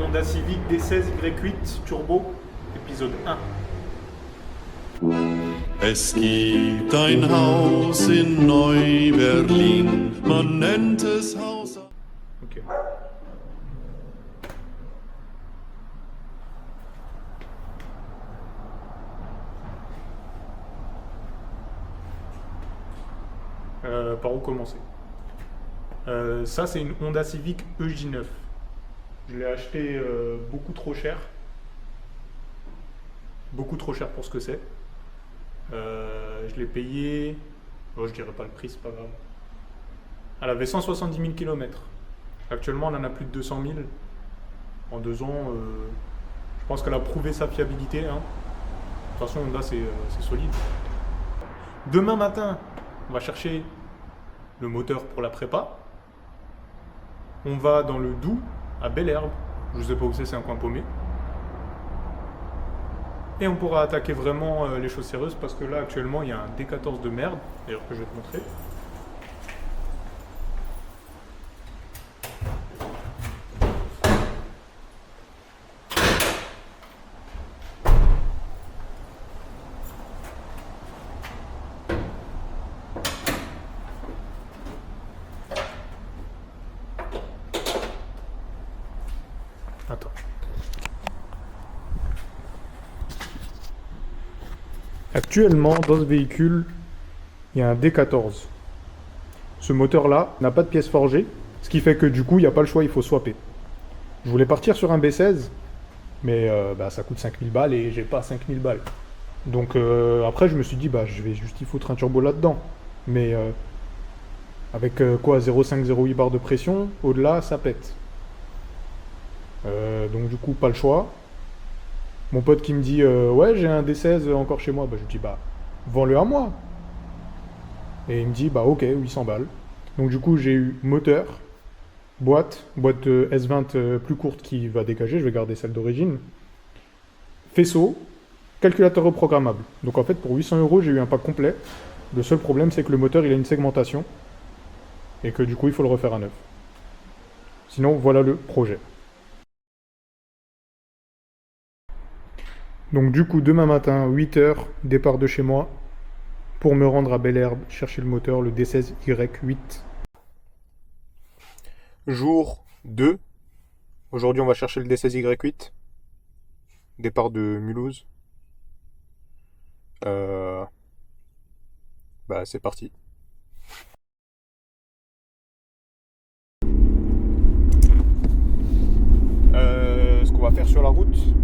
Honda Civic D16 Y8 Turbo, épisode 1. Es gibt ein Haus in Neu-Berlin, man nennt es Haus. Ok. Par où commencer? Ça, c'est une Honda Civic EJ9. Je l'ai acheté beaucoup trop cher. Beaucoup trop cher pour ce que c'est. Je l'ai payé... Oh, je dirais pas le prix, c'est pas grave. Elle avait 170 000 km. Actuellement, on en a plus de 200 000. En 2 ans, je pense qu'elle a prouvé sa fiabilité. Hein. De toute façon, Honda, c'est solide. Demain matin, on va chercher le moteur pour la prépa. On va dans le Doubs, à Belle-Herbe. Je sais pas où c'est un coin paumé. Et on pourra attaquer vraiment les choses sérieuses parce que là, actuellement, il y a un D14 de merde. D'ailleurs, que je vais te montrer. Attends. Actuellement, dans ce véhicule, il y a un D14. Ce moteur-là n'a pas de pièces forgées, ce qui fait que du coup, il n'y a pas le choix, il faut swapper. Je voulais partir sur un B16, mais ça coûte 5000 balles et j'ai pas 5000 balles. Donc après, je me suis dit, je vais juste y foutre un turbo là-dedans. Mais avec 0,5-0,8 bar de pression, au-delà, ça pète. Donc du coup, pas le choix. Mon pote qui me dit ouais, j'ai un D16 encore chez moi. Je lui dis vends-le à moi. Et il me dit ok, 800 balles. Donc du coup, j'ai eu moteur, boîte S20 plus courte qui va dégager, je vais garder celle d'origine. Faisceau, calculateur reprogrammable. Donc en fait, pour 800 €, j'ai eu un pack complet. Le seul problème, c'est que le moteur, il a une segmentation et que du coup, il faut le refaire à neuf. Sinon, voilà le projet. Donc du coup, demain matin, 8h, départ de chez moi, pour me rendre à Belle-Herbe, chercher le moteur, le D16 Y8. Jour 2. Aujourd'hui, on va chercher le D16 Y8. Départ de Mulhouse. C'est parti. Ce qu'on va faire sur la route,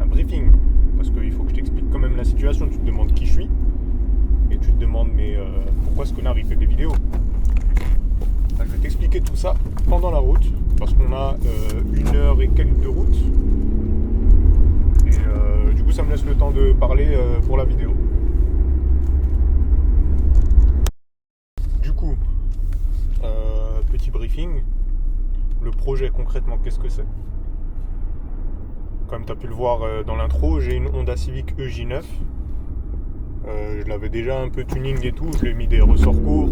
briefing, parce qu'il faut que je t'explique quand même la situation. Tu te demandes qui je suis et tu te demandes pourquoi ce connard il fait des vidéos. Je vais t'expliquer tout ça pendant la route parce qu'on a 1 heure et quelques de route et du coup ça me laisse le temps de parler pour la vidéo. Du coup petit briefing, le projet concrètement qu'est-ce que c'est? Comme tu as pu le voir dans l'intro, j'ai une Honda Civic EJ9. Je l'avais déjà un peu tuning et tout, je lui ai mis des ressorts courts,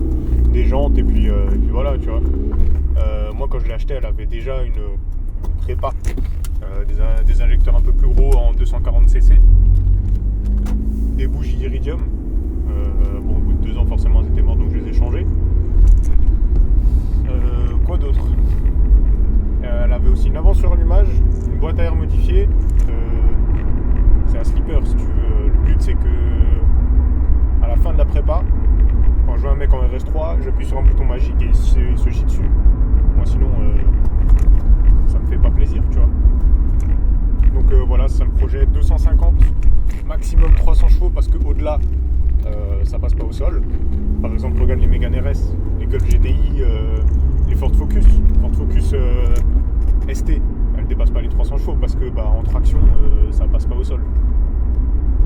des jantes et puis voilà, tu vois. Moi quand je l'ai acheté, elle avait déjà une prépa, des injecteurs un peu plus gros en 240cc, des bougies iridium. Au bout de 2 ans forcément elles étaient mortes donc je les ai changées. Quoi d'autre? Elle avait aussi une avance sur allumage, une boîte à air modifiée. C'est un slipper si tu veux. Le but c'est que à la fin de la prépa, quand je vois un mec en RS3, j'appuie sur un bouton magique et il se chie dessus. Moi sinon ça me fait pas plaisir, tu vois. Donc voilà, c'est un projet 250, maximum 300 chevaux parce que au-delà ça passe pas au sol. Par exemple, regarde les Mégane RS, les Golf GTI, les Ford Focus ST, elle dépasse pas les 300 chevaux parce que en traction ça passe pas au sol.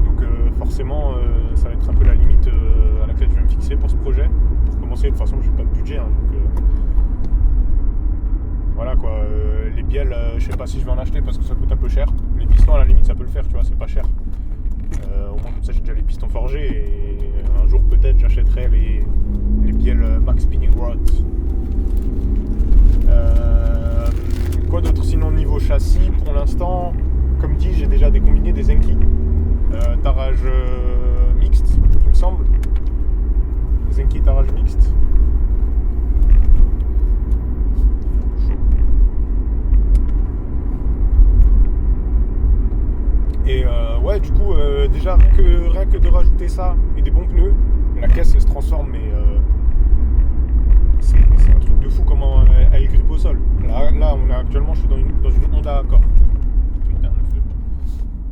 Donc forcément ça va être un peu la limite à laquelle je vais me fixer pour ce projet. Pour commencer, de toute façon j'ai pas de budget donc voilà quoi. Les bielles, je sais pas si je vais en acheter parce que ça coûte un peu cher. Les pistons à la limite ça peut le faire, tu vois, c'est pas cher. Au moins comme ça j'ai déjà les pistons forgés et un jour peut-être j'achèterai les bielles Max Spinning Rods. Quoi d'autre sinon niveau châssis? Pour l'instant, comme dit, j'ai déjà des combinés des Zenki. Tarage mixte, il me semble. Zenki tarage mixte. Et ouais, du coup, déjà rien que de rajouter ça et des bons pneus, la caisse elle se transforme, mais c'est un truc de fou comment elle grippe au sol. Là actuellement, je suis dans une Honda Accord. Putain,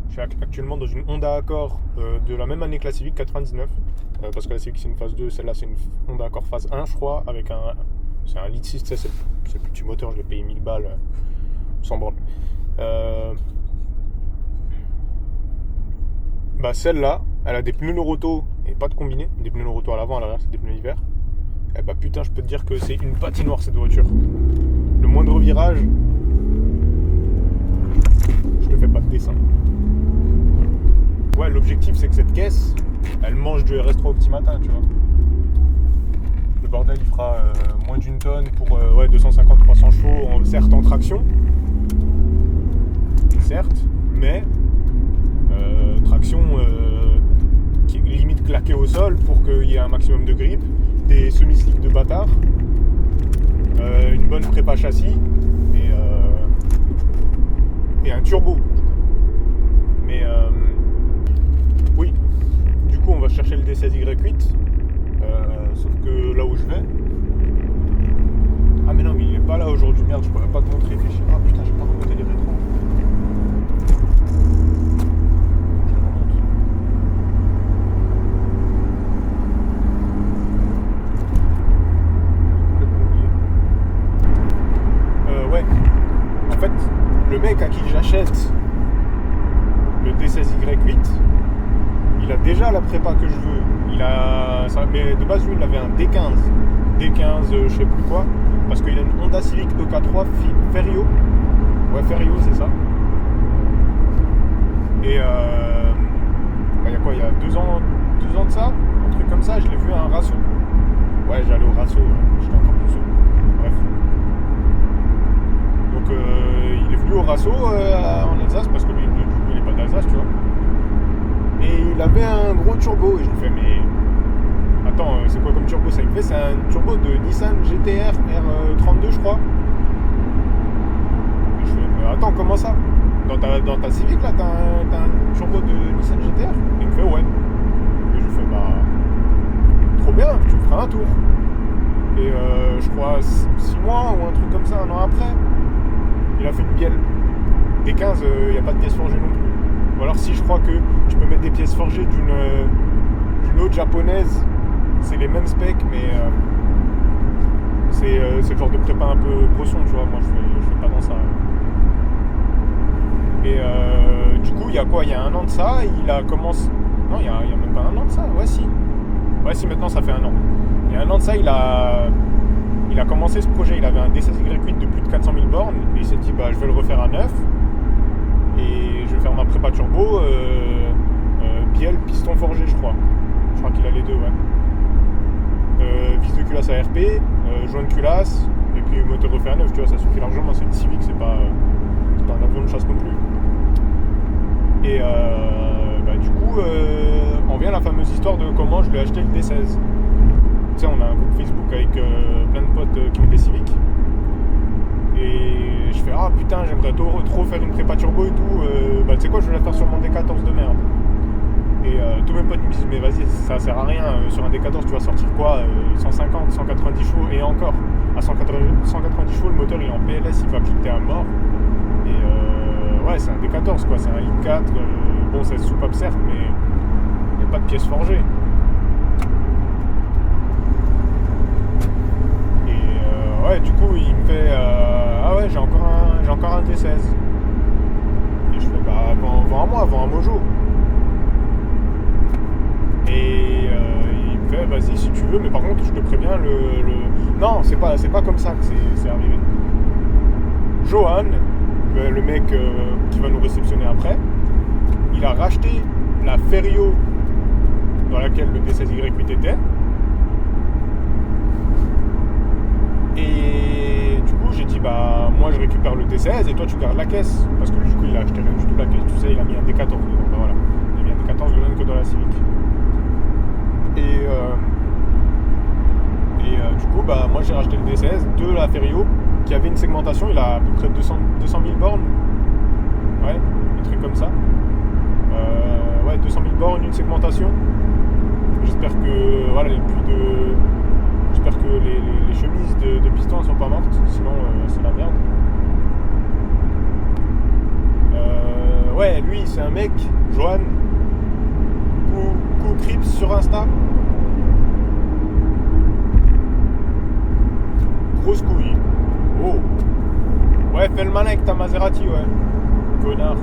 je suis actuellement dans une Honda Accord de la même année que la Civic 99, parce que la Civic c'est une phase 2, celle-là c'est une Honda Accord phase 1, je crois, avec c'est un litre 6, c'est le petit moteur, je l'ai payé 1000 balles, sans branle. Bah celle-là, elle a des pneus Noroto et pas de combiné, des pneus Noroto à l'avant, à l'arrière c'est des pneus hiver. Et bah putain, je peux te dire que c'est une patinoire cette voiture. Le moindre virage, je te fais pas de dessin. Ouais, l'objectif c'est que cette caisse, elle mange du RS3 au petit matin, tu vois. Le bordel il fera moins d'une tonne pour 250-300 chevaux, certes en traction, certes, mais traction qui est limite claquée au sol pour qu'il y ait un maximum de grippe, des semi-slicks de bâtard, une bonne prépa châssis et un turbo. Mais oui, du coup on va chercher le D16Y8, sauf que là où je vais... Ah mais non, mais il est pas là aujourd'hui, merde, je pourrais pas te montrer. Ah putain, j'ai pas remonté les rétros. En fait, le mec à qui j'achète le D16Y8, il a déjà la prépa que je veux. Mais de base, lui, il avait un D15, je sais plus quoi, parce qu'il a une Honda Civic EK3 Ferio. Ouais, Ferio, c'est ça. Et il y a quoi, il y a 2 ans de ça, un truc comme ça, je l'ai vu à un Rasso. Ouais, j'allais au Rasso, j'étais encore tout seul. Bref. Donc il est venu au Rasso en Alsace, parce que lui il n'est pas d'Alsace, tu vois. Et il avait un gros turbo, et je lui fais, mais attends, c'est quoi comme turbo ça? Il me fait, c'est un turbo de Nissan GT-R R32, je crois. Et je fais, mais attends, comment ça? Dans ta Civic là, t'as un turbo de Nissan GT-R? Et il me fait, ouais. Et je lui fais, bah trop bien, tu me feras un tour. Et je crois 6 mois ou un truc comme ça, un an après, il a fait une bielle. Des 15, il n'y a pas de pièces forgées non plus. Ou alors si, je crois que tu peux mettre des pièces forgées d'une autre japonaise, c'est les mêmes specs, mais c'est le genre de prépa un peu brosson, tu vois. Moi je fais pas dans ça. Et du coup, il y a quoi? Il y a un an de ça, il a commencé... Non, il y a même pas un an de ça, ouais si. Ouais si, maintenant ça fait un an. Il y a un an de ça, il a commencé ce projet. Il avait un D16Y8 de plus de 400 000 bornes, et il s'est dit, bah je vais le refaire à neuf, et je vais faire ma prépa turbo, bielle, piston forgé, je crois. Je crois qu'il a les deux, ouais. Vis de culasse ARP, joint de culasse, et puis moteur refait à neuf, tu vois, ça suffit largement. C'est une Civic, c'est pas un avion de chasse non plus. Et du coup, on vient à la fameuse histoire de comment je lui ai acheté le D16. Tu sais, on a un groupe Facebook avec plein de potes qui ont des Civics. Et je fais, ah putain, j'aimerais trop faire une prépa turbo et tout. Tu sais quoi, je vais la faire sur mon D14 de merde. Et tous mes potes me disent, mais vas-y, ça sert à rien. Sur un D14, tu vas sortir quoi, 150, 190 chevaux. Et encore, à 190 chevaux, le moteur il est en PLS, il va cliquer à mort. Et ouais, c'est un D14 quoi, c'est un litre 4. Bon, c'est soupape certes, mais il n'y a pas de pièces forgées. Et ouais, du coup, il me fait ah ouais, j'ai encore un D16. Et je fais, bah, vends un Mojo. Et il me fait, vas-y si tu veux, mais par contre, je te préviens, non, c'est pas comme ça que c'est arrivé. Johan, le mec qui va nous réceptionner après, il a racheté la Ferio dans laquelle le D16Y8 était. Et du coup, coup, j'ai dit, bah, moi, je récupère le D16 et toi, tu gardes la caisse. Parce que du coup, il a acheté rien du tout la caisse. Tu sais, il a mis un D14 dedans. Bah, voilà. Il a mis un D14 le même que dans la Civic. Et du coup, bah, moi, j'ai racheté le D16 de la Ferio qui avait une segmentation. Il a à peu près 200 000 bornes. Ouais, un truc comme ça. Ouais, 200 000 bornes, une segmentation. J'espère que voilà, j'espère que les chemises de piston ne sont pas mortes, sinon c'est la merde. Ouais, lui c'est un mec, Johan, coup Crips sur Insta. Grosse couille. Oh. Ouais, fais le malin avec ta Maserati, ouais. Connard.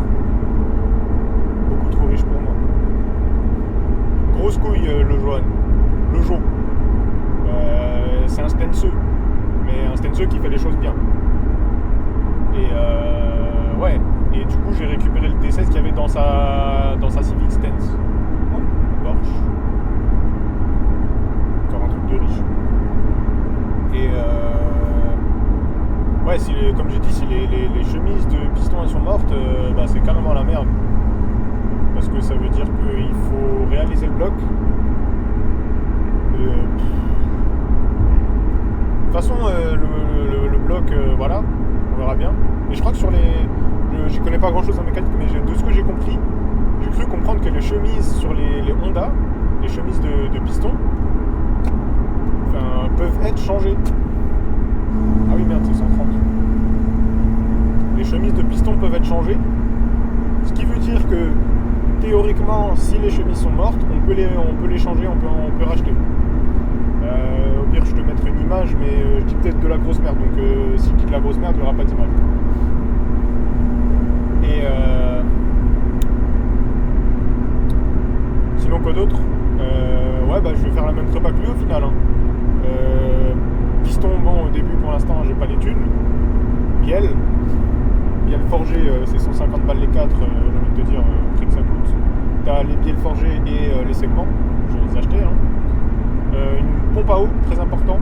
Beaucoup trop riche pour moi. Grosse couille, le Johan. Le Jo. C'est un Stenseux. Mais un Stenseux qui fait les choses bien. Et ouais. Et du coup, j'ai récupéré le D16 qu'il y avait dans sa Civic Stance. Oh, Porsche. Encore un truc de riche. Et ouais, comme j'ai dit, si les chemises de piston elles sont mortes, bah, c'est carrément la merde. Parce que ça veut dire qu'il faut réaliser le bloc. De toute façon, le bloc, voilà, on verra bien. Mais je crois que sur j'y connais pas grand chose en mécanique, mais de ce que j'ai compris, j'ai cru comprendre que les chemises sur les Honda, les chemises de piston, peuvent être changées. Ah oui, merde, c'est 130. Les chemises de piston peuvent être changées. Ce qui veut dire que théoriquement, si les chemises sont mortes, on peut les changer, on peut racheter. Au pire, je te mettrai une image, mais je dis peut-être de la grosse merde. Donc, si je dis de la grosse merde, il n'y aura pas d'image. Et sinon, quoi d'autre? Ouais, bah, je vais faire la même prépa que lui au final. Hein. Piston, bon, au début, pour l'instant, j'ai pas les thunes. Bielle forgé, c'est 150 balles les 4, j'ai envie de te dire, le prix que ça coûte. T'as les bielles forgées et les segments, je vais les acheter. Hein. Une pompe à eau, très important.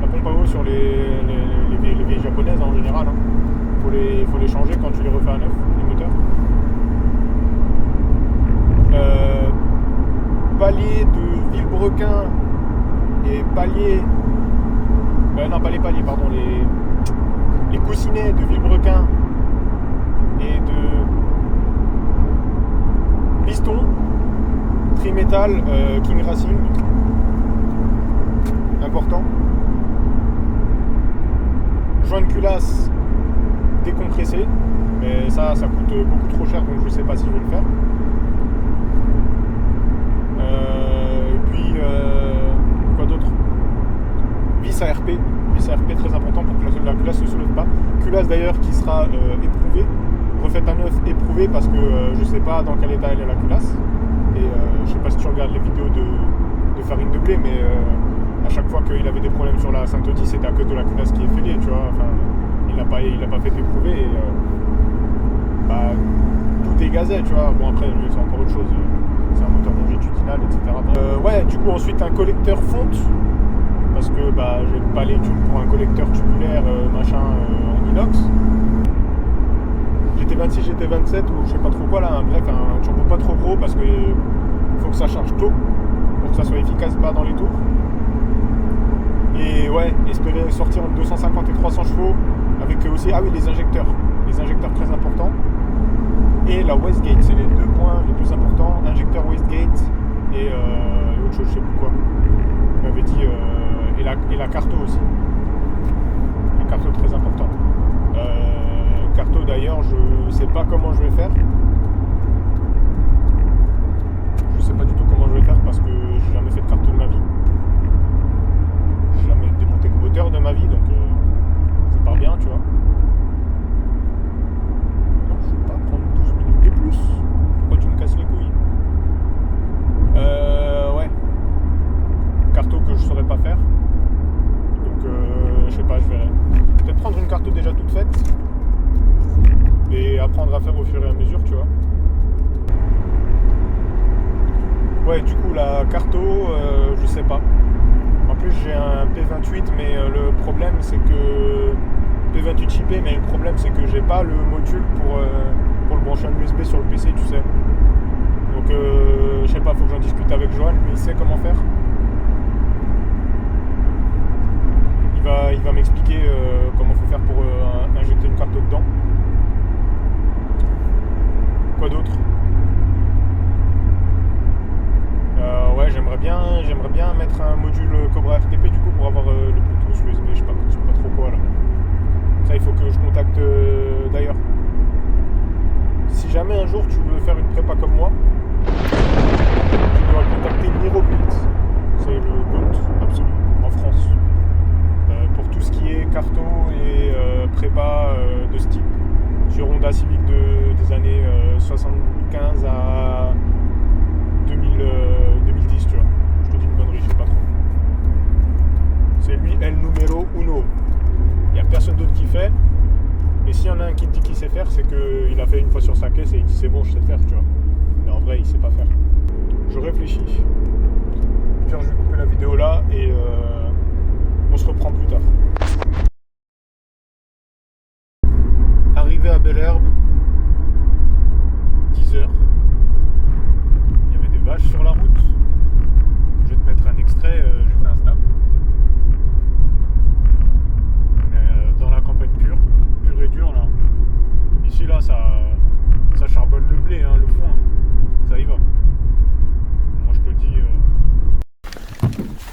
La pompe à eau sur les vieilles japonaises en général. Hein. Faut les changer quand tu les refais à neuf, les moteurs. Palier de Villebrequin et palier. Non, pas les paliers, pardon, les coussinets de Villebrequin et de piston trimétal King Racing, important. Joint de culasse décompressé, mais ça coûte beaucoup trop cher, donc je sais pas si je vais le faire. Puis quoi d'autre? Vis ARP très important pour que la culasse ne se soulève pas. Culasse d'ailleurs qui sera éprouvée, refaite à neuf, éprouvée, parce que je sais pas dans quel état elle est la culasse. Et je sais pas si tu regardes les vidéos de farine de blé, mais à chaque fois qu'il avait des problèmes sur la Saint-Audi, c'était à cause de la culasse qui est fêlée, tu vois. Enfin, il l'a pas fait éprouver et bah, tout est gazé, tu vois. Bon, après c'est encore autre chose, c'est un moteur longitudinal, etc. Ouais, du coup ensuite un collecteur fonte, parce que bah, j'ai pas les thunes pour un collecteur tubulaire machin en inox. GT26, GT27 ou je sais pas trop quoi là, hein, bref, un turbo pas trop gros parce que faut que ça charge tôt pour que ça soit efficace pas dans les tours. Et ouais, espérer sortir entre 250 et 300 chevaux avec aussi, ah oui, les injecteurs très importants. Et la wastegate, c'est les deux points les plus importants, injecteur wastegate et autre chose, je sais plus quoi. Il m'avait dit, et la carto aussi. La carto très importante. Carto d'ailleurs, je sais pas comment je vais faire. Je sais pas du tout comment je vais faire parce que j'ai jamais fait de carto de ma vie. J'ai jamais démonté de moteur de ma vie, donc ça part bien, tu vois. Non, je vais pas prendre 12 minutes de plus. Pourquoi tu me casses les couilles? Ouais. Carto que je saurais pas faire. Donc je sais pas, je verrai. Peut-être prendre une carto déjà toute faite. Et apprendre à faire au fur et à mesure, tu vois. Ouais, du coup, la carto, je sais pas. En plus, j'ai un P28, mais le problème, c'est que P28 chippé, mais le problème c'est que j'ai pas le module pour le brancher en USB sur le PC, tu sais. Donc je sais pas, faut que j'en discute avec Johan, lui il sait comment faire. Il va m'expliquer comment faut faire pour injecter une carte dedans. Quoi d'autre? Ouais, j'aimerais bien mettre un module Cobra RTP du coup pour avoir le Bluetooth, l'USB, je sais pas trop quoi là. Ça, il faut que je contacte d'ailleurs. Si jamais un jour tu veux faire une prépa comme moi, tu dois contacter Mirobuild. C'est le GOAT absolu en France. Pour tout ce qui est carto et prépa de ce type. Sur Honda Civic des années 75 à 2010, tu vois. Je te dis une connerie, je sais pas trop. C'est lui, el numéro uno. Il n'y a personne d'autre qui fait. Et s'il y en a un qui te dit qu'il sait faire, c'est qu'il a fait une fois sur sa caisse et il dit c'est bon, je sais faire, tu vois. Mais en vrai, il sait pas faire. Je réfléchis. Au pire, je vais couper la vidéo là et on se reprend plus tard. Arrivé à Belle-Herbe, 10h. Il y avait des vaches sur la route. Je vais te mettre un extrait, j'ai fait un snap. Dans la campagne pure et dure là. Ici là, ça charbonne le blé, hein, le foin. Ça y va. Moi je te dis.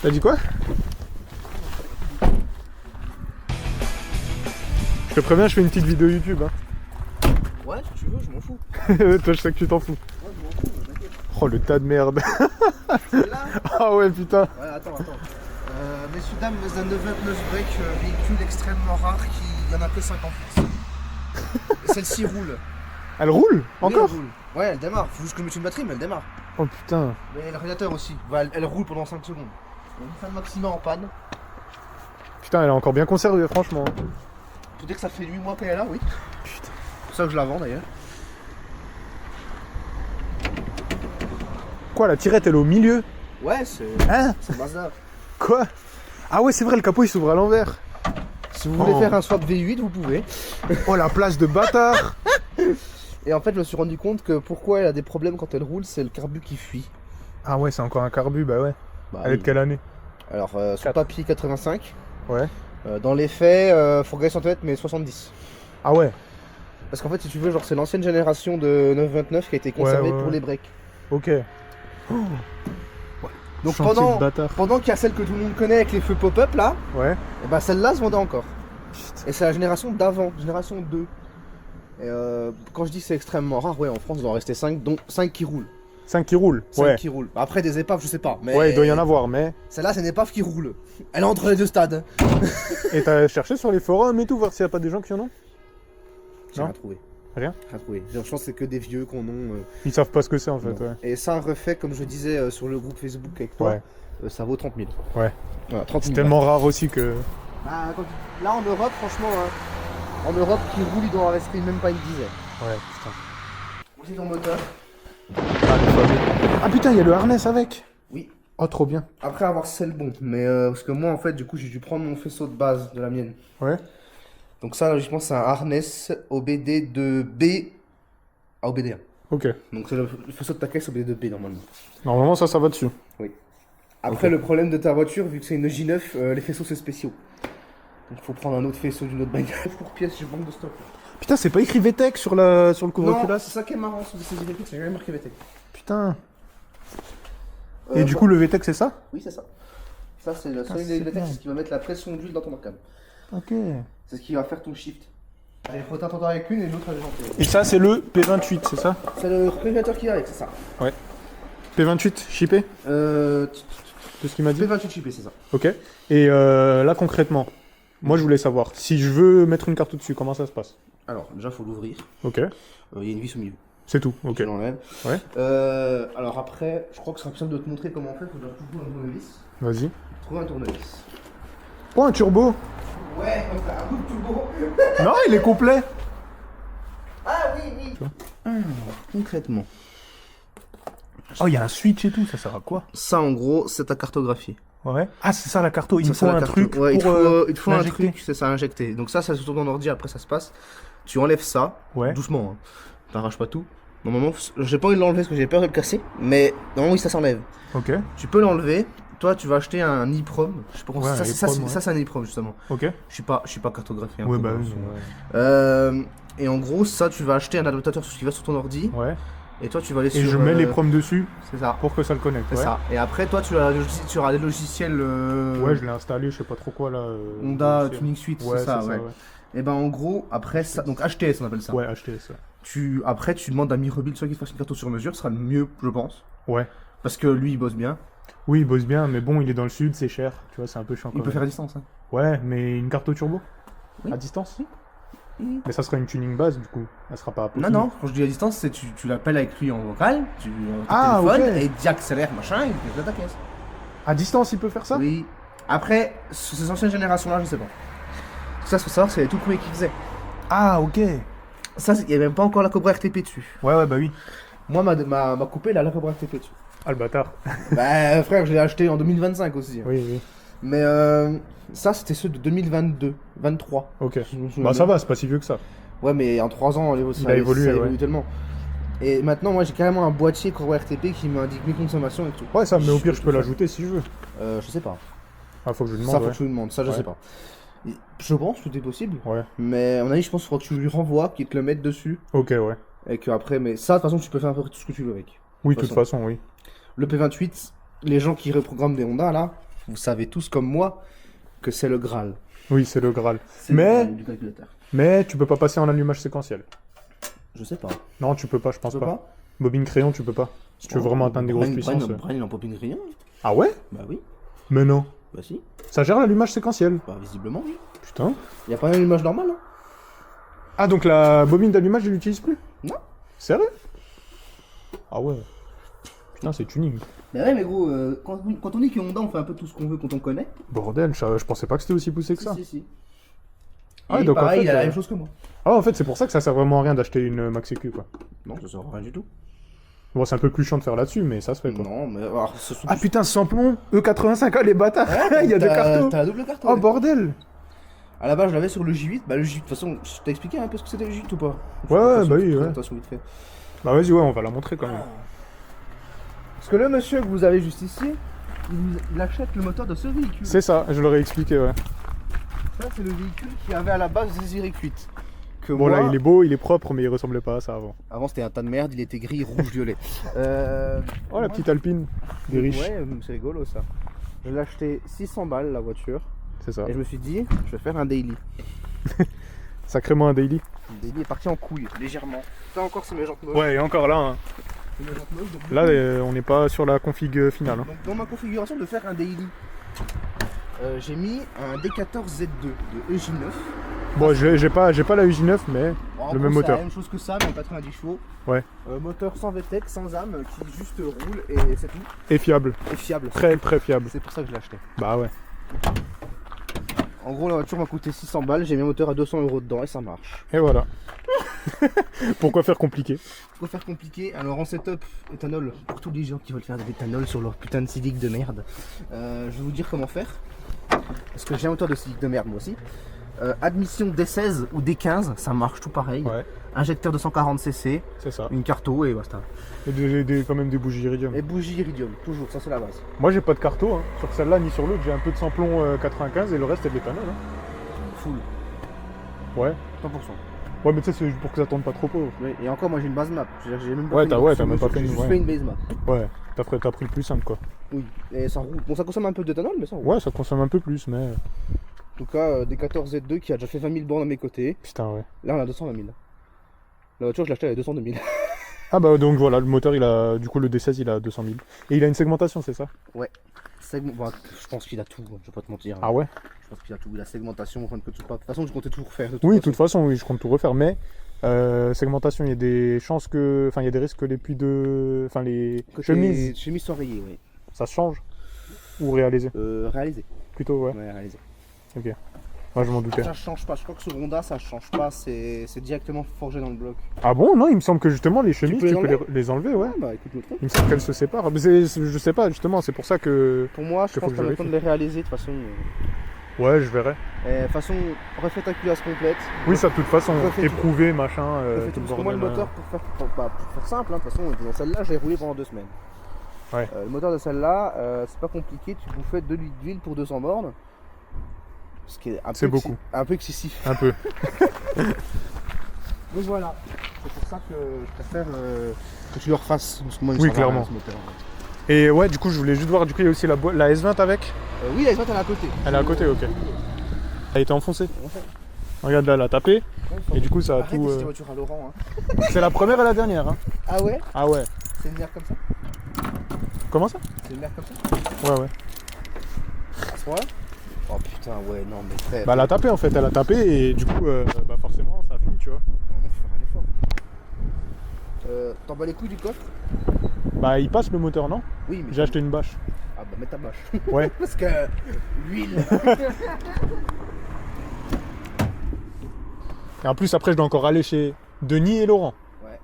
T'as dit quoi? Je te préviens, je fais une petite vidéo YouTube. Hein. Ouais, si tu veux, je m'en fous. Toi, je sais que tu t'en fous. Ouais, je m'en fous, t'inquiète. Oh, le tas de merde. C'est là? Ah ouais, putain. Ouais, attends. Messieurs, dames, un 929 break, véhicule extrêmement rare il y en a que 5 en France. Et celle-ci roule. Elle roule? Oui, Encore? elle roule. Ouais, elle démarre. Faut juste que je mette une batterie, mais elle démarre. Oh putain. Mais le radiateur aussi. Ouais, elle roule pendant 5 secondes. Une fin de maxima en panne. Putain, elle est encore bien conservée, franchement. Faut dire que ça fait 8 mois qu'elle est là, oui. Putain. C'est pour ça que je la vends d'ailleurs. Quoi, la tirette, elle est au milieu? Ouais, c'est. Hein? C'est Mazda. Quoi? Ah ouais, c'est vrai, le capot il s'ouvre à l'envers. Si vous voulez faire un swap V8, vous pouvez. Oh la place de bâtard. Et en fait, je me suis rendu compte que pourquoi elle a des problèmes quand elle roule, c'est le carbu qui fuit. Ah ouais, c'est encore un carbu, bah ouais. Bah, Elle est de quelle année? Alors, sur papier 85. Ouais. Dans les faits, faut regarder sur tête, mais 70. Ah ouais. Parce qu'en fait, si tu veux, genre c'est l'ancienne génération de 929 qui a été conservée ouais. pour les breaks. Ok. Oh. Donc Chantier de pendant bâtard. qu'il y a celle que tout le monde connaît avec les feux pop-up là, Ouais. et bah celle-là se vendait encore. Putain. Et c'est la génération d'avant, génération 2. Et quand je dis que c'est extrêmement rare, ouais, en France il doit en rester 5, dont 5 qui roulent. 5 qui roulent? 5 Ouais. qui roulent. Après des épaves, je sais pas. Mais Ouais, il doit y en avoir, mais. Celle-là, c'est une épave qui roule. Elle est entre les deux stades. Et t'as cherché sur les forums et tout, voir s'il y a pas des gens qui en ont? J'ai Non. rien trouvé. Rien? Rien trouvé. Je pense que c'est que des vieux qu'on ont. Ils savent pas ce que c'est en fait, Non. ouais. Et ça, refait, comme je disais sur le groupe Facebook avec toi, Ouais. ça vaut 30 000. Ouais. Voilà, 30 C'est 000 tellement rare aussi que. Bah, là en Europe, franchement, en Europe, qui roule, il doit en rester même pas une dizaine. Ouais, putain. Aussi ton moteur. Ah putain, il y a le harness avec. Oui. Oh, trop bien. Après avoir c'est le bon. Mais parce que moi, en fait, du coup, j'ai dû prendre mon faisceau de base de la mienne. Ouais. Donc ça, logiquement, c'est un harness OBD de B à OBD1. Ok. Donc c'est le faisceau de ta caisse OBD de B normalement. Normalement, ça va dessus. Oui. Après, le problème de ta voiture, vu que c'est une J9, les faisceaux c'est spéciaux. Donc il faut prendre un autre faisceau d'une autre bagnole pour pièces, j'ai manque de stock. Putain, c'est pas écrit VTEC sur le Non, couvre-culasse? c'est ça qui est marrant sur ces VTEC, c'est jamais marqué VTEC. Putain. Et du coup, le VTEC, c'est ça? Oui, c'est ça. Ça, c'est le Ah, solide c'est VTEC, bien. c'est ce qui va mettre la pression d'huile dans ton arcade. Ok. C'est ce qui va faire ton shift. Allez, faut t'attendre avec une et l'autre elle est gentille. Et ça, c'est le P28, c'est ça? C'est le régulateur qui arrive, c'est ça. Ouais. P28, chippé? Euh. C'est ce qu'il m'a dit? P28 chipé, c'est ça. Ok. Et là, concrètement, moi, je voulais savoir, si je veux mettre une carte au-dessus, comment ça se passe? Alors, déjà, faut l'ouvrir. Ok. Il y a une vis au milieu. C'est tout, ok. Tu l'enlèves. Ouais. Alors après, je crois que ce sera plus simple de te montrer comment on fait. Faut déjà toujours un tournevis. Vas-y. Trouver un tournevis. Oh, un turbo! Ouais, comme ça, un coup de turbo. Non, il est complet! Ah oui. Concrètement. Oh, il y a un switch et tout, ça sert à quoi? Ça, en gros, c'est ta cartographie. Ouais. Ah, c'est ça la carto. Il me Ça, faut c'est la un carte. truc Ouais, pour il te faut un l'injecter. truc, c'est ça, injecter. Donc ça se tourne dans l'ordi, après ça se passe. Tu enlèves ça, Ouais. doucement, hein. T'arraches pas tout. Normalement, j'ai pas envie de l'enlever parce que j'ai peur de le casser, mais normalement, oui, ça s'enlève. Ok. Tu peux l'enlever. Toi, tu vas acheter un EEPROM. Je sais pas comment Ouais, ça, un ça, EEPROM, c'est un EEPROM justement. Ok. Je suis pas cartographie. Ouais, bah oui. Et en gros, ça, tu vas acheter un adaptateur qui va sur ton ordi. Ouais. Et toi, tu vas aller Et sur. je mets les proms dessus C'est ça. pour que ça le connecte. C'est Ouais. ça. Et après, toi, tu auras des logiciels. Ouais, je l'ai installé, je sais pas trop quoi là. Honda logiciel. Tuning Suite, Ouais, c'est ça, ouais. Et ben en gros, après ça, donc HTS on appelle ça. Ouais, acheter ça. Après, tu demandes à Mirebuild soit qu'il te fasse une carte sur mesure, ce sera le mieux, je pense. Ouais. Parce que lui, il bosse bien. Oui, il bosse bien, mais bon, il est dans le sud, c'est cher. Tu vois, c'est un peu chiant. Il quand peut même. faire à distance. Hein. Ouais, mais une carte turbo Oui. à distance. Oui. Mais ça sera une tuning base du coup. Elle sera pas. Non, non, quand je dis à distance, c'est tu l'appelles avec lui en vocal, tu Ah, téléphone ok. et il dit accélère, machin, il te fait ta caisse. À distance, il peut faire ça. Oui. Après, sur ces anciennes générations-là, je sais pas. Ça, faut savoir, c'est les tout premiers qui faisaient. Ah, ok. Ça, il n'y avait même pas encore la Cobra RTP dessus. Ouais, bah oui. Moi, ma coupée, elle a la Cobra RTP dessus. Ah, le bâtard. Bah, frère, je l'ai acheté en 2025 aussi. Oui, oui. Mais ça, c'était ceux de 2022, 23. Ok. Je me souviens Bah, ça bien. va, c'est pas si vieux que ça. Ouais, mais en 3 ans, Il a évolué, ça ouais. évolue tellement. Et maintenant, moi, j'ai carrément un boîtier Cobra RTP qui m'indique mes consommations et tout. Ouais, ça, mais au pire, je peux tout l'ajouter si je veux. faire. Je sais pas. Ah, faut que je lui Ça, demande. faut Ouais. que tu lui demandes. Ça, je Ouais. sais pas. Et je pense que tout est possible. Ouais. Mais à mon avis, je pense qu'il faudra que tu lui renvoies, qu'il te le mette dessus. Ok, ouais. Et que après, mais ça, de toute façon, tu peux faire un peu tout ce que tu veux avec. Oui, De de toute toute façon, oui. Le P28, les gens qui reprogramment des Honda, là, vous savez tous comme moi que c'est le Graal. Oui, c'est le Graal. C'est le Mais- Graal du calculateur. Mais tu peux pas passer en allumage séquentiel. Je sais pas. Non, tu peux pas, je pense Tu peux pas. pas Bobine crayon, tu peux pas. Si tu veux vraiment atteindre des grosses puissances. Brian, il en popine rien. Ah ouais? Bah oui. Mais non. Bah si. Ça gère l'allumage séquentiel. Bah visiblement, oui. Putain. Y a pas une image normale, hein. Ah, donc la bobine d'allumage, je l'utilise plus? Non. Sérieux? Ah ouais. Putain, c'est tuning. Mais ouais, mais gros, quand on dit que Honda, on fait un peu tout ce qu'on veut quand on connaît. Bordel, je pensais pas que c'était aussi poussé que ça. Si. Ah, Et donc en pareil, fait, il a la même chose que moi. Ah, en fait, c'est pour ça que ça sert vraiment à rien d'acheter une Max EQ, quoi. Non, ça sert à rien du tout. Bon, c'est un peu plus chiant de faire là-dessus, mais ça se fait, quoi. Non, mais alors, ce sont Ah putain, ce samplon E85, ah les bâtards. Il y a deux cartons. T'as la double carte. Oh ouais. bordel. À la base, je l'avais sur le J8. Bah, le J8, de toute façon, je t'ai expliqué un peu ce que c'était le J8 ou pas? Ouais, bah oui, ouais. Présentation vite fait. Bah vas-y, ouais, on va la montrer quand même. Parce que le monsieur que vous avez juste ici, il achète le moteur de ce véhicule. C'est ça, je l'aurais expliqué, ouais. Ça, c'est le véhicule qui avait à la base des Irécuites. Que Bon, moi, là, il est beau, il est propre, mais il ressemblait pas à ça avant. avant c'était un tas de merde, il était gris, rouge, violet. Oh, la petite Alpine, des riches. Ouais, c'est rigolo ça. Je l'ai acheté 600 balles la voiture. C'est ça. Et je me suis dit, je vais faire un daily. Sacrément un daily. Le daily est parti en couille, légèrement. Ça encore, c'est mes jantes moches. Ouais, et encore là, hein. C'est mes jantes moches, donc- Là, on n'est pas sur la config finale. Hein. Donc, dans ma configuration de faire un daily, j'ai mis un D14Z2 de EJ9. Bon, j'ai pas la UJ9, mais Bon, en le gros, même c'est moteur. la même chose que ça, mais en 90 chevaux. Ouais. Moteur sans VTEC, sans âme, qui juste roule et c'est tout. Et fiable. Et fiable. Très, très fiable. C'est pour ça que je l'ai acheté. Bah ouais. En gros, la voiture m'a coûté 600 balles, j'ai mis un moteur à 200 € dedans et ça marche. Et voilà. Pourquoi faire compliqué? Faut faire compliqué. Alors en setup éthanol, pour tous les gens qui veulent faire de l'éthanol sur leur putain de Civic de merde, je vais vous dire comment faire. Parce que j'ai un moteur de Civic de merde moi aussi. Admission D16 ou D15, ça marche tout pareil. Ouais, Injecteur de 140cc, c'est ça. une carto et basta. Et quand même des bougies iridium. Et bougie iridium, toujours, ça c'est la base. Moi, j'ai pas de carto, hein. Sur celle-là ni sur l'autre. J'ai un peu de samplon 95 et le reste, c'est de l'éthanol. Hein. Full, Ouais. 100%. Ouais, mais tu sais, c'est juste pour que ça tourne pas trop pauvre. Oui, et encore, moi j'ai une base map. J'ai même pas Ouais, fait t'as- une- ouais, t'as même pas fait j'ai une- juste ouais. fait une base map. Ouais, t'as pris le plus simple, quoi. Oui, et ça roule. Bon, ça consomme un peu d'éthanol, mais ça roule. Ouais, ça consomme un peu plus, mais. En tout cas, des 14Z2 qui a déjà fait 20 000 bornes à mes côtés. Putain, ouais. Là, on a 220 000. La voiture, je l'ai achetée à 202 000. Ah bah donc voilà, le moteur il a. Du coup le D16 il a 200 000. Et il a une segmentation, c'est ça? Bon, je pense qu'il a tout, je vais pas te mentir. Ah ouais? Je pense qu'il a tout. La segmentation, enfin, de toute façon, je comptais tout refaire. Oui, de toute façon, oui, je compte tout refaire, mais. Segmentation, il y a des chances que. Enfin, il y a des risques que les puits de. Enfin, les chemises, Chemise sont rayées, oui. ça se change? Ou réalisé? Réalisé. Plutôt, ouais. Ouais, réalisé. Ok. Ouais, je m'en doutais. Ça change pas, je crois que sur Honda ça change pas, c'est directement forgé dans le bloc. Ah bon? Non, il me semble que justement les chemises, peux les tu peux enlever les enlever, ouais. Ouais, bah écoute le truc. Il me semble qu'elles se séparent. Mais je sais pas, justement, c'est pour ça que... Pour moi, je Que pense faut que qu'on a je le temps de les réaliser de toute façon. Ouais, je verrai. De toute façon, refais ta culasse complète. Oui, ça, de toute façon, Refais tout. éprouvé, machin... Refais tout, tout parce que moi, le bordel, moteur, pour faire simple, hein, de toute façon, dans celle-là, j'ai roulé pendant 2 semaines. Ouais. Le moteur de celle-là, c'est pas compliqué, tu bouffais 2 litres d'huile pour 200 bornes. Ce qui est C'est beaucoup. Un peu excessif. Un peu. Donc voilà, c'est pour ça que je préfère que tu le refasses. Parce que moi, il Oui, sert à rien, clairement. ce moteur. Et ouais, du coup, je voulais juste voir, du coup, il y a aussi la S20 avec. Oui, la S20 elle est à côté. Elle est à côté, ok. Elle a été enfoncée. Regarde là, elle a tapé. Et du coup, ça a Arrête tout... de cette voiture à Laurent. Hein. C'est la première et la dernière. Hein. Ah ouais? Ah ouais. C'est une merde comme ça? Comment ça? C'est une merde comme ça? Ouais, ouais. À ce point-là? Oh putain, ouais, non, mais frère. Bah, elle a tapé en fait, elle a tapé et du coup, bah, forcément, ça a fini, tu vois. Vraiment, faut faire un effort. T'en bats les couilles du coffre? Bah, il passe le moteur, non? Oui, mais. J'ai acheté une bâche. Ah bah, mets ta bâche. Ouais. Parce que. L'huile. Et en plus, après, je dois encore aller chez Denis et Laurent. Ouais.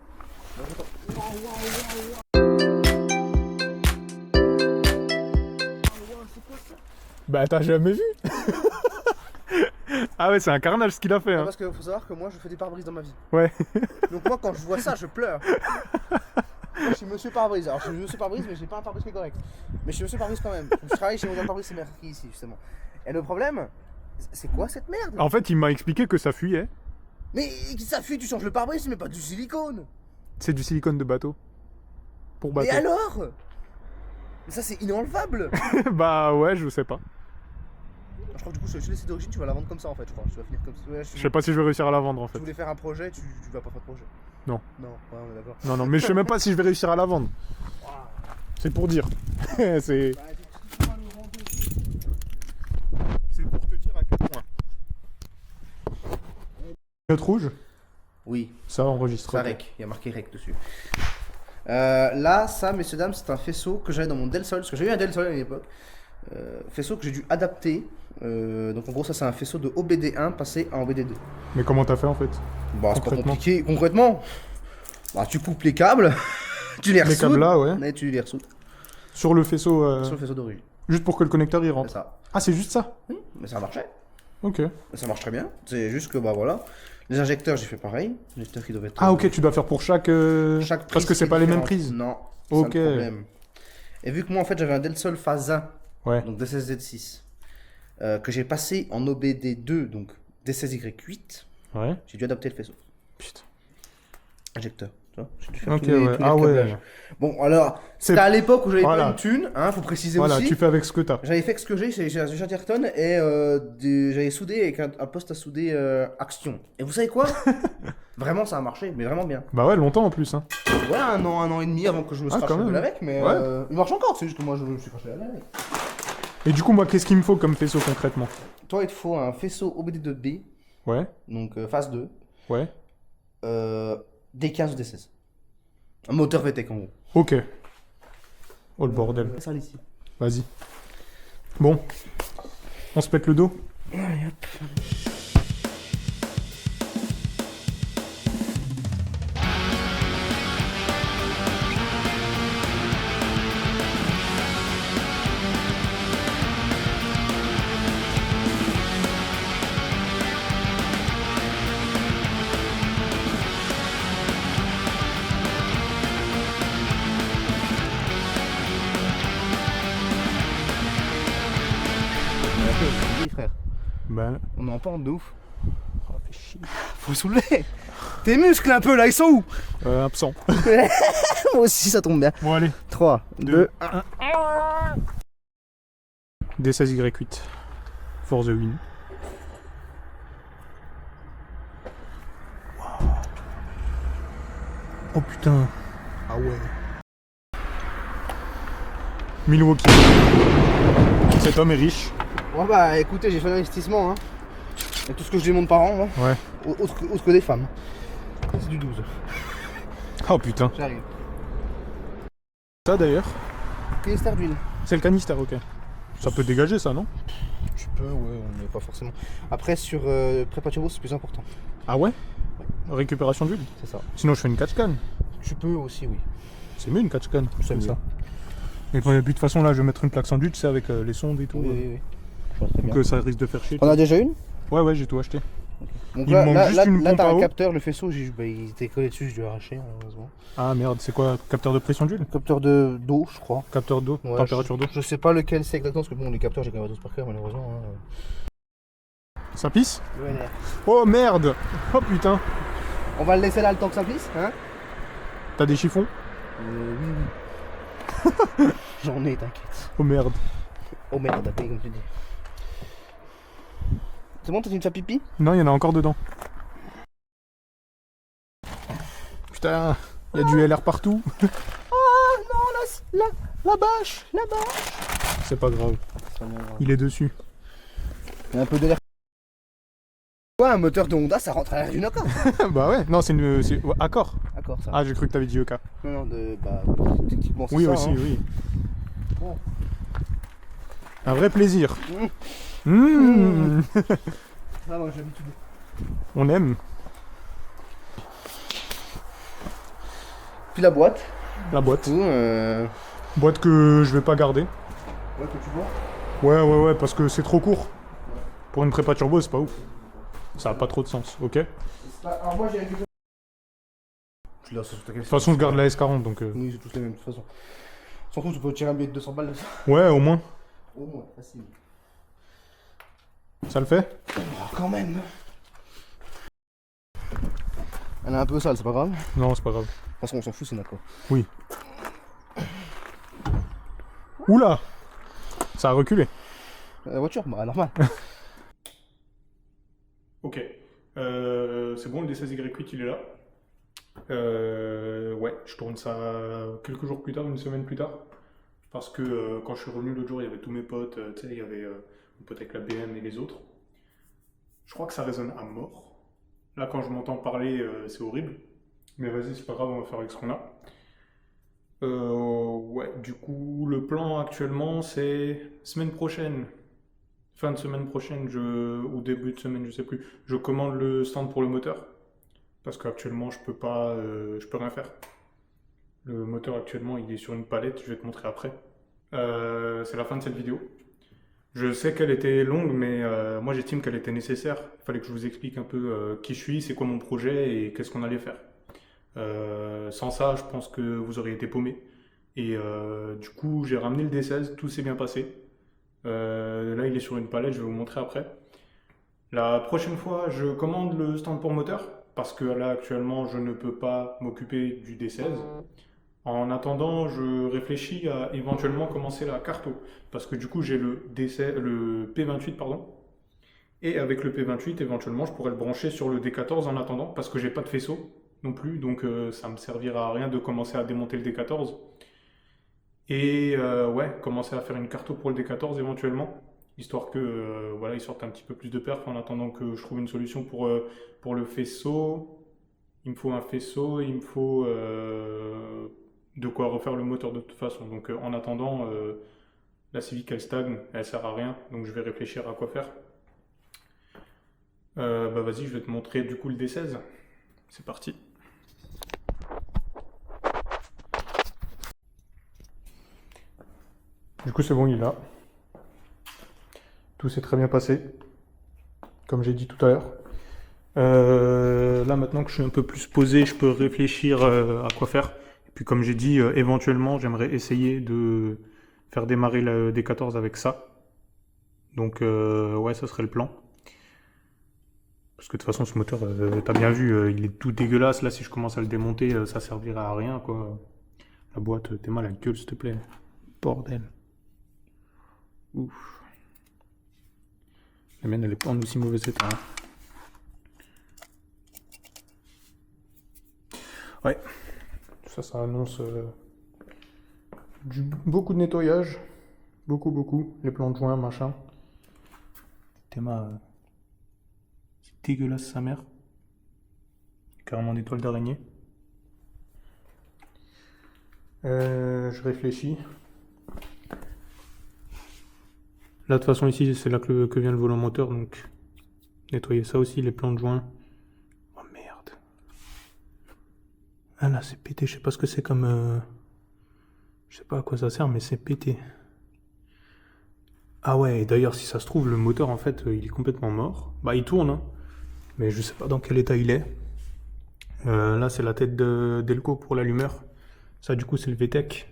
Bah, t'as jamais vu? Ah ouais, c'est un carnage ce qu'il a fait. Hein. Parce qu'il faut savoir que moi, je fais des pare-brises dans ma vie. Ouais. Donc, moi, quand je vois ça, je pleure. Moi, je suis monsieur pare-brise. Alors, je suis monsieur pare-brise, mais j'ai pas un pare-brise qui est correct. Mais je suis monsieur pare-brise quand même. Je travaille chez mon pare-brise, c'est marqué ici, justement. Et le problème, c'est quoi cette merde? En fait, il m'a expliqué que ça fuyait. Mais ça fuit, tu changes le pare-brise, mais pas du silicone. C'est du silicone de bateau. Pour bateau. Et alors? Mais ça, c'est inenlevable. Bah ouais, je sais pas. Je crois que du coup, je suis laissé d'origine, tu vas la vendre comme ça en fait, je crois. Tu vas finir comme ça. Ouais, Je sais pas si je vais réussir à la vendre en Tu fait. voulais faire un projet, tu vas pas faire de projet. Non. Non, ouais, on est d'accord. Non, non, mais je sais même pas si je vais réussir à la vendre. C'est pour dire. C'est pour te dire à quel point. Note rouge, Oui, ça enregistre. ça rec, il y a marqué rec dessus. Là, ça, messieurs, dames, c'est un faisceau que j'avais dans mon Del Sol, parce que j'ai eu un Del Sol à l'époque. Faisceau que j'ai dû adapter. Donc en gros, ça, c'est un faisceau de OBD1 passé à OBD2. Mais comment t'as fait en fait? Bah, c'est pas Concrètement. compliqué. Concrètement, bah, tu coupes les câbles, tu les Les ressoudes. câbles là, ouais. Et tu les ressoudes Sur le faisceau, sur le faisceau d'origine. juste pour que le connecteur y C'est rentre. ça. Ah, c'est juste ça? Oui, mais ça marchait. Ok. Ça marche très bien. C'est juste que, bah voilà. Les injecteurs, j'ai fait pareil. Les injecteurs qui doivent être. Ah, ok, tu dois faire pour chaque. Chaque prise Parce que c'est qui est pas les mêmes différente. prises. Non. C'est Ok. ça le problème. Et vu que moi, en fait, j'avais un Del Sol phase 1, Ouais. donc D16Z6, que j'ai passé en OBD2, donc D16Y8, Ouais. j'ai dû adapter le faisceau. Putain. Injecteur. Tu vois, j'ai dû faire Ok, tous les ouais. Ah ouais. câblages. Bon, alors, C'est- c'était à l'époque où j'avais Voilà. pas une thune, hein, faut préciser Voilà, aussi. tu fais avec ce que t'as. J'avais fait ce que j'ai un Chatterton et j'avais soudé avec un poste à souder Action. Et vous savez quoi? Vraiment, ça a marché, mais vraiment bien. Bah ouais, longtemps en plus. Hein. Ouais, un an et demi avant que je me Ah, crache quand la gueule même. avec, mais Ouais. il marche encore, c'est juste que moi je me suis craché la gueule avec. Et du coup, moi, qu'est-ce qu'il me faut comme faisceau concrètement? Toi, il te faut un faisceau OBD2B, Ouais. donc phase 2, Ouais. D15 ou D16. Un moteur VTEC en gros. Ok. Oh le bordel. Ça ici. Vas-y. Bon. On se pète le dos? Oui, frère. Bah. On est en pente de ouf. Oh, fais chier. Faut soulever. Tes muscles un peu là, ils sont où? Absent. Moi aussi, ça tombe bien. Bon, allez. 3, 2, 1. D16Y8. For the win. Oh putain. Ah ouais. Milwaukee. Cet homme est riche. Bon bah écoutez, j'ai fait l'investissement, hein. Et tout ce que je demande par an, hein. Ouais. Autre que des femmes. C'est du 12. Oh putain. J'arrive. Ça d'ailleurs. Canister d'huile. C'est le canister, ok. Ça peut dégager ça, non? Tu peux, ouais, mais pas forcément. Après, sur prépa turbo, c'est plus important. Ah ouais? Récupération d'huile? C'est ça. Sinon je fais une catch can. Tu peux aussi, oui. C'est mieux une catch can, C'est comme mieux. ça. Et puis de toute façon là je vais mettre une plaque sandwich, c'est avec les sondes et tout. Oui, oui, oui. Je vois très bien. Donc ça risque de faire chier. T'en as déjà une? Ouais, j'ai tout acheté. Donc Il là, me manque juste une pompe t'as à un eau. capteur, le faisceau, il était collé dessus, je dû l'arracher, malheureusement. Ah merde, c'est quoi? Capteur de pression d'huile? Capteur d'eau, je crois. Capteur d'eau? Ouais, Température d'eau? Je sais pas lequel c'est exactement, parce que bon, les capteurs, j'ai quand même tous par cœur, malheureusement. Hein. Ça pisse? Ouais, Oh merde! Oh putain! on va le laisser là le temps que ça glisse, hein? T'as des chiffons? Oui. J'en ai, t'inquiète. Oh merde. Oh merde, comme tu dis. C'est bon, t'as fini de faire pipi? Non, il y en a encore dedans. Putain, il y a du LR partout. Oh non, la bâche. C'est pas grave, il est dessus. Il y a un peu de l'air. Ouais, un moteur de Honda, ça rentre à l'air d'une Oka. Bah ouais, non, c'est ouais, Accord. D'accord, ça. Ah, j'ai cru que t'avais dit EK. Non, bah, techniquement, c'est Oui, ça. aussi, hein. oui. Bon. Un vrai plaisir. Mmh. Mmh. Ah non, j'ai l'habitude. On aime. Puis la boîte. La boîte. Tout, Boîte que je vais pas garder. Ouais, que tu vois. Ouais, parce que c'est trop court. Pour une prépa turbo, c'est pas ouf. Ça a pas trop de sens, ok? De Alors moi j'ai récupéré. Tu l'as sur ta toute façon, je garde la S40, donc... Oui, c'est tous les mêmes de toute façon. Sans compte, tu peux tirer un billet de 200 balles de ça. Ouais, au moins. Au moins, facile. Ça le fait? Oh, quand même. Elle est un peu sale, c'est pas grave. De Non, c'est pas grave. toute façon, on s'en fout, c'est d'accord. Oui. Oula! Ça a reculé. La voiture, bah normal. Ok. C'est bon, le D16Y8 il est là. Ouais, je tourne ça quelques jours plus tard, une semaine plus tard. Parce que quand je suis revenu l'autre jour, il y avait tous mes potes, tu sais, il y avait mon pote avec la BM et les autres. Je crois que ça résonne à mort. Là, quand je m'entends parler, c'est horrible. Mais vas-y, c'est pas grave, on va faire avec ce qu'on a. Ouais, du coup, le plan actuellement, c'est semaine prochaine. Fin de semaine prochaine, ou début de semaine, je sais plus, je commande le stand pour le moteur. Parce qu'actuellement, je peux rien faire. Le moteur actuellement, il est sur une palette, je vais te montrer après. C'est la fin de cette vidéo. Je sais qu'elle était longue, mais moi j'estime qu'elle était nécessaire. Il fallait que je vous explique un peu qui je suis, c'est quoi mon projet et qu'est-ce qu'on allait faire. Sans ça, je pense que vous auriez été paumé. Et du coup, j'ai ramené le D16, tout s'est bien passé. Là, il est sur une palette, je vais vous montrer après. La prochaine fois, je commande le stand pour moteur, parce que là, actuellement, je ne peux pas m'occuper du D16. En attendant, je réfléchis à éventuellement commencer la carto, parce que du coup, j'ai le P28, pardon. Et avec le P28, éventuellement, je pourrais le brancher sur le D14 en attendant, parce que j'ai pas de faisceau non plus, donc ça me servira à rien de commencer à démonter le D14. Et ouais, commencer à faire une carto pour le D14 éventuellement, histoire que voilà, ils sortent un petit peu plus de perf en attendant que je trouve une solution pour le faisceau. Il me faut un faisceau, il me faut de quoi refaire le moteur de toute façon. Donc en attendant, la Civic elle stagne, elle sert à rien, donc je vais réfléchir à quoi faire. Bah vas-y, je vais te montrer du coup le D16. C'est parti. Du coup, c'est bon, il est là. Tout s'est très bien passé, comme j'ai dit tout à l'heure. Là, maintenant que je suis un peu plus posé, je peux réfléchir à quoi faire. Et puis, comme j'ai dit, éventuellement, j'aimerais essayer de faire démarrer le D14 avec ça. Donc, ouais, ça serait le plan. Parce que de toute façon, ce moteur, t'as bien vu, il est tout dégueulasse. Là, si je commence à le démonter, ça servira à rien, quoi. La boîte, t'es mal à la gueule, s'il te plaît. Bordel. Ouf. La mienne, elle est pas en aussi mauvais état. Hein. Ouais. Ça annonce beaucoup de nettoyage. Beaucoup. Les plans de joint, machin. Théma. C'est dégueulasse, sa mère. Carrément des toiles d'araignée. Je réfléchis. Là, de toute façon, ici, c'est là que vient le volant moteur, donc nettoyer ça aussi, les plans de joint. Oh merde. Ah là, c'est pété, je sais pas ce que c'est comme... Je sais pas à quoi ça sert, mais c'est pété. Ah ouais, et d'ailleurs, si ça se trouve, le moteur, en fait, il est complètement mort. Bah, il tourne, hein, mais je sais pas dans quel état il est. Là, c'est la tête d'Elco pour l'allumeur. Ça, du coup, c'est le VTEC.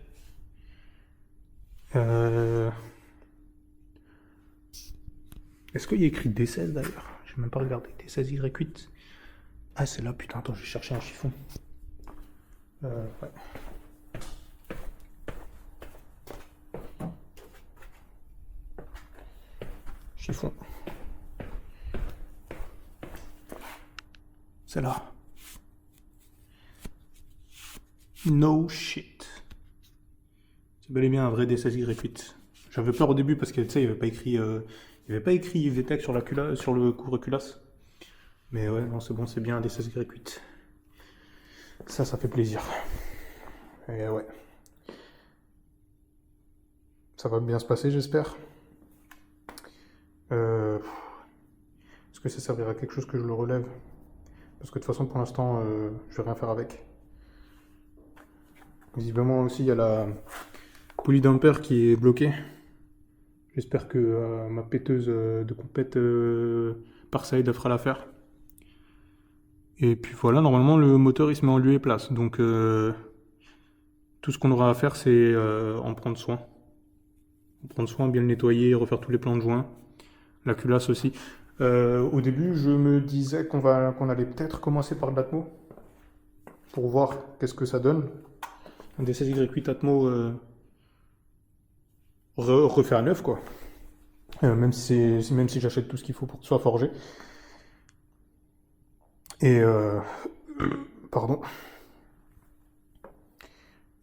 Est-ce qu'il y a écrit D16 d'ailleurs? J'ai même pas regardé. D16Y8. Ah, c'est là, putain, attends, je vais chercher un chiffon. Ouais. Chiffon. C'est là. No shit. C'est bel et bien un vrai D16Y8. J'avais peur au début parce que tu sais, il n'y avait pas écrit VTEC sur le couvre-culasse. Mais ouais, non, c'est bon, c'est bien un D16Y8. Ça fait plaisir. Et ouais. Ça va bien se passer, j'espère. Est-ce que ça servira à quelque chose que je le relève? Parce que de toute façon, pour l'instant, je vais rien faire avec. Visiblement aussi, il y a la polydamper qui est bloquée. J'espère que ma péteuse de compète par side fera l'affaire. Et puis voilà, normalement le moteur il se met en lieu et place. Donc tout ce qu'on aura à faire c'est en prendre soin. Prendre soin, bien le nettoyer, refaire tous les plans de joint. La culasse aussi. Au début je me disais qu'on allait peut-être commencer par l'Atmo. Pour voir qu'est-ce que ça donne. Un D16Y8 Atmo refait à neuf quoi. Même si j'achète tout ce qu'il faut pour que ce soit forgé. Et pardon.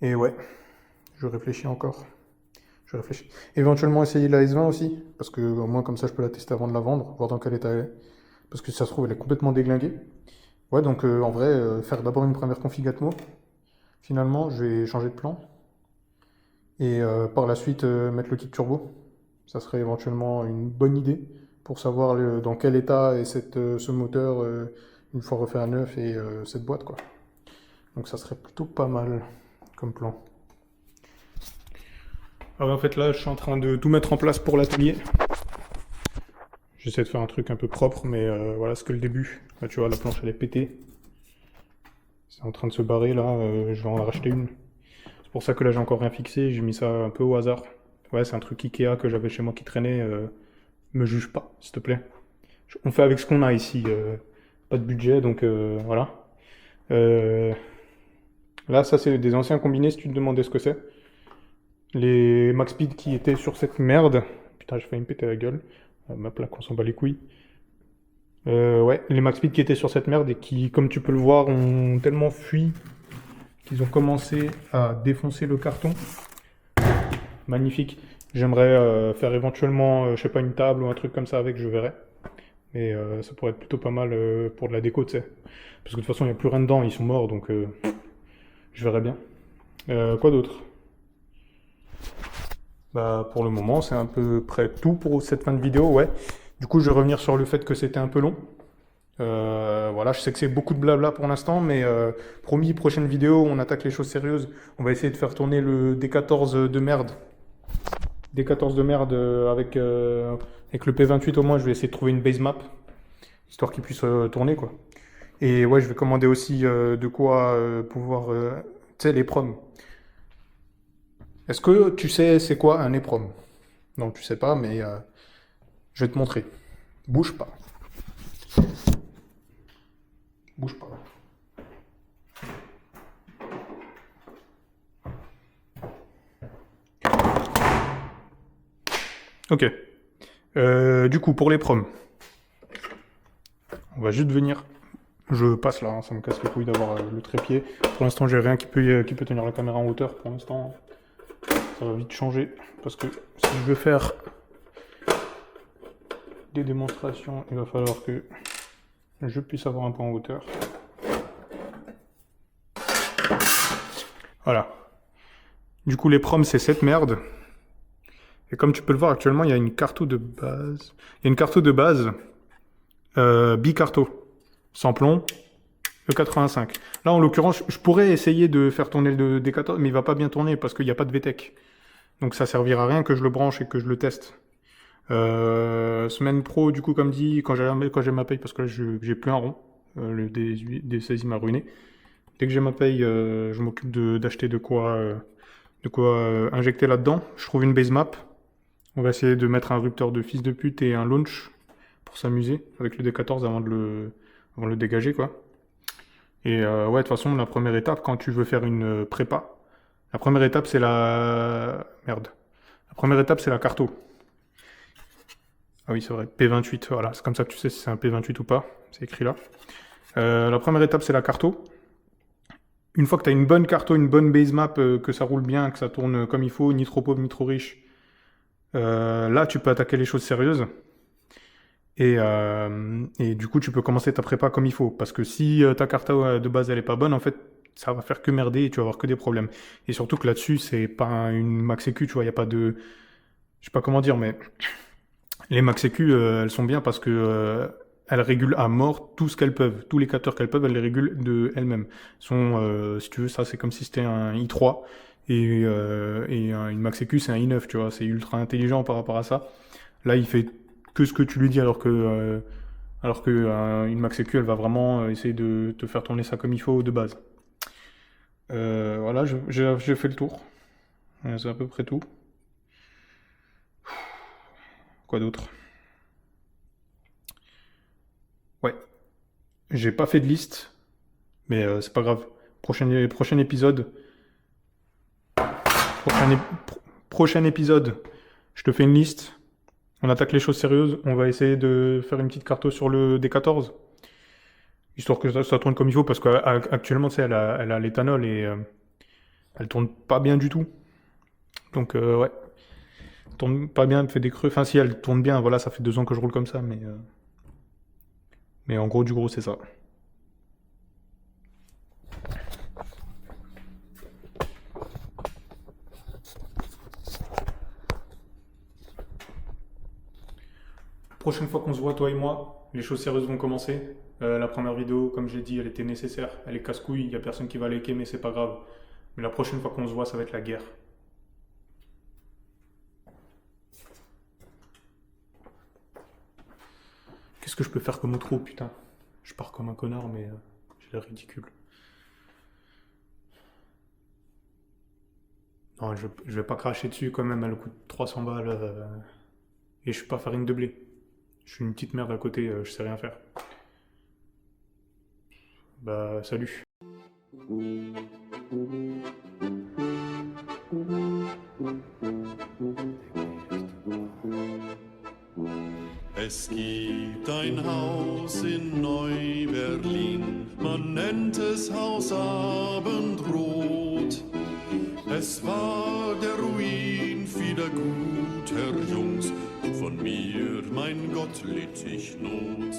Et ouais, je réfléchis encore. Je réfléchis. Éventuellement essayer la S20 aussi, parce que au moins comme ça je peux la tester avant de la vendre, voir dans quel état elle est. Parce que si ça se trouve elle est complètement déglinguée. Ouais donc en vrai, faire d'abord une première config Atmo. Finalement je vais changer de plan. Et par la suite mettre le kit turbo. Ça serait éventuellement une bonne idée pour savoir dans quel état est ce moteur une fois refait à neuf et cette boîte quoi. Donc ça serait plutôt pas mal comme plan. Alors en fait là je suis en train de tout mettre en place pour l'atelier. J'essaie de faire un truc un peu propre mais voilà c'est que le début. Là tu vois la planche elle est pétée. C'est en train de se barrer là, je vais en racheter une. C'est pour ça que là j'ai encore rien fixé, j'ai mis ça un peu au hasard. Ouais c'est un truc Ikea que j'avais chez moi qui traînait, me juge pas s'il te plaît. On fait avec ce qu'on a ici, pas de budget donc voilà. Là ça c'est des anciens combinés si tu te demandais ce que c'est. Les max speed qui étaient sur cette merde. Putain j'ai failli me péter la gueule. Ma plaque on s'en bat les couilles. Ouais les max speed qui étaient sur cette merde et qui comme tu peux le voir ont tellement fui qu'ils ont commencé à défoncer le carton. Magnifique. J'aimerais faire éventuellement, je sais pas, une table ou un truc comme ça avec, je verrai. Mais ça pourrait être plutôt pas mal pour de la déco, tu sais. Parce que de toute façon, il n'y a plus rien dedans, ils sont morts, donc je verrai bien. Quoi d'autre? Bah, pour le moment, c'est à peu près tout pour cette fin de vidéo, ouais. Du coup, je vais revenir sur le fait que c'était un peu long. Voilà, je sais que c'est beaucoup de blabla pour l'instant, mais promis, prochaine vidéo, on attaque les choses sérieuses. On va essayer de faire tourner le D14 de merde. D14 de merde avec le P28 au moins, je vais essayer de trouver une base map, histoire qu'il puisse tourner, quoi. Et ouais, je vais commander aussi de quoi pouvoir... tu sais, les proms. Est-ce que tu sais c'est quoi un EPROM? Non, tu sais pas, mais je vais te montrer. Bouge pas. Bouge pas. Ok. Du coup, pour les proms, on va juste venir. Je passe là, hein, ça me casse les couilles d'avoir le trépied. Pour l'instant, j'ai rien qui peut tenir la caméra en hauteur. Pour l'instant, ça va vite changer. Parce que si je veux faire des démonstrations, il va falloir que je puisse avoir un peu en hauteur. Voilà. Du coup, les proms, c'est cette merde. Et comme tu peux le voir actuellement, il y a une carto de base. Il y a une carto de base bicarto, sans plomb, E85. Là, en l'occurrence, je pourrais essayer de faire tourner le D14, mais il va pas bien tourner parce qu'il n'y a pas de VTEC. Donc ça servira à rien que je le branche et que je le teste. Semaine pro, du coup, comme dit, quand j'ai ma paye, parce que là, j'ai plus un rond. Le D16 m'a ruiné. Dès que j'ai ma paye, je m'occupe d'acheter de quoi injecter là-dedans. Je trouve une base map. On va essayer de mettre un rupteur de fils de pute et un launch pour s'amuser avec le D14 avant de le dégager, quoi. Et ouais, de toute façon, la première étape, quand tu veux faire une prépa, la première étape, c'est la... Merde. La première étape, c'est la carto. Ah oui, c'est vrai, P28, voilà. C'est comme ça que tu sais si c'est un P28 ou pas. C'est écrit là. La première étape, c'est la carto. Une fois que tu as une bonne carto, une bonne base map, que ça roule bien, que ça tourne comme il faut, ni trop pauvre, ni trop riche, là, tu peux attaquer les choses sérieuses. Et du coup, tu peux commencer ta prépa comme il faut. Parce que si ta carta de base, elle est pas bonne, en fait, ça va faire que merder et tu vas avoir que des problèmes. Et surtout que là-dessus, c'est pas une max sécu, tu vois, il n'y a pas de... Je sais pas comment dire, mais les max sécu, elles sont bien parce que elles régulent à mort tout ce qu'elles peuvent. Tous les capteurs qu'elles peuvent, elles les régulent de elles-mêmes. Si tu veux, ça, c'est comme si c'était un i3 et une max sécu, c'est un i9, tu vois. C'est ultra intelligent par rapport à ça. Là, il fait que ce que tu lui dis, alors que une max sécu, elle va vraiment essayer de te faire tourner ça comme il faut de base. Voilà, j'ai fait le tour. C'est à peu près tout. Quoi d'autre? Ouais, j'ai pas fait de liste, mais c'est pas grave. Prochain épisode. Prochain épisode, je te fais une liste. On attaque les choses sérieuses. On va essayer de faire une petite carto sur le D14. Histoire que ça tourne comme il faut, parce qu'actuellement, tu sais, elle a l'éthanol et elle tourne pas bien du tout. Donc, ouais. Elle tourne pas bien, elle fait des creux. Enfin, si, elle tourne bien, voilà, ça fait 2 ans que je roule comme ça, mais en gros, du gros, c'est ça. Prochaine fois qu'on se voit, toi et moi, les choses sérieuses vont commencer. La première vidéo, comme j'ai dit, elle était nécessaire. Elle est casse-couille, il n'y a personne qui va liker, mais c'est pas grave. Mais la prochaine fois qu'on se voit, ça va être la guerre. Qu'est-ce que je peux faire comme outro, putain? Je pars comme un connard, mais j'ai l'air ridicule. Non, je vais pas cracher dessus quand même, elle coûte 300 balles. Et je suis pas farine de blé. Je suis une petite merde à côté, je sais rien faire. Bah, salut. Es gibt ein Haus in Neu-Berlin, man nennt es Haus Abendrot. Es war der Ruin vieler guter Jungs, von mir, mein Gott, litt ich Not.